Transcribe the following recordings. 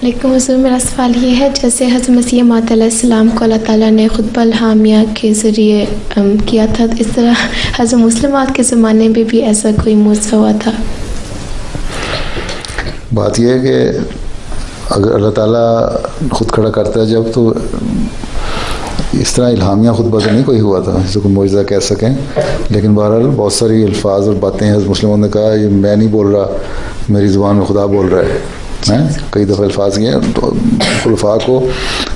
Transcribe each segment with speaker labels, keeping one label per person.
Speaker 1: لیکن حضور میرا سوال یہ ہے، جیسے حضرت مسیح موعود علیہ السلام کو اللہ تعالیٰ نے خطبہ الہامیہ کے ذریعے کیا تھا، اس طرح حضرت مسلمات کے زمانے میں بھی ایسا کوئی معجزہ ہوا تھا؟
Speaker 2: بات یہ ہے کہ اگر اللہ تعالیٰ خود کھڑا کرتا ہے جب، تو اس طرح الہامیہ خطبہ تو نہیں کوئی ہوا تھا جسے کوئی معجزہ کہہ سکیں، لیکن بہرحال بہت ساری الفاظ اور باتیں حضرت مسلموں نے کہا یہ میں نہیں بول رہا، میری زبان میں خدا بول رہا ہے۔ کئی دفعہ الفاظ کیے تو خلفاء کو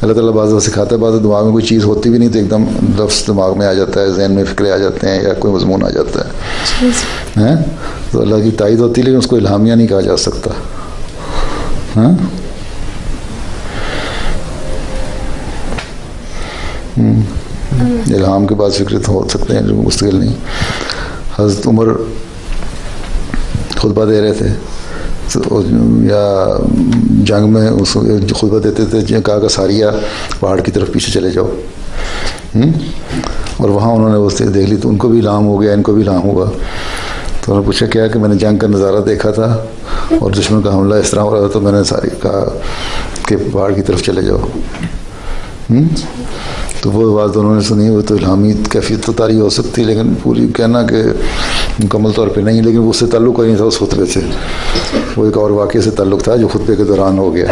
Speaker 2: اللہ تعالیٰ بعض سکھاتا ہے، بعض دماغ میں کوئی چیز ہوتی بھی نہیں تو ایک دم لفظ دماغ میں آ جاتا ہے، ذہن میں فکرے آ جاتے ہیں یا کوئی مضمون آ جاتا ہے، تو اللہ کی تائید ہوتی ہے، لیکن اس کو الہامیہ نہیں کہا جا سکتا۔ الہام کے بعد فکرے تو ہو سکتے ہیں جو مستقل نہیں۔ حضرت عمر خطبہ دے رہے تھے یا جنگ میں اس خطبہ دیتے تھے، کہا کہ ساریہ پہاڑ کی طرف پیچھے چلے جاؤ، اور وہاں انہوں نے وہ دیکھ لی تو ان کو بھی الہام ہو گیا، ان کو بھی الہام ہوا۔ تو انہوں نے پوچھا کیا کہ میں نے جنگ کا نظارہ دیکھا تھا اور دشمن کا حملہ اس طرح ہو رہا تھا، تو میں نے ساری کہا کہ پہاڑ کی طرف چلے جاؤ۔ تو وہ بات انہوں نے سنی، وہ تو الہامی کیفیت تو طاری ہو سکتی، لیکن پوری کہنا کہ مکمل طور پہ نہیں، لیکن اس سے تعلق نہیں تھا اس خطبے سے، وہ ایک اور واقعے سے تعلق تھا جو خطبے کے دوران ہو گیا۔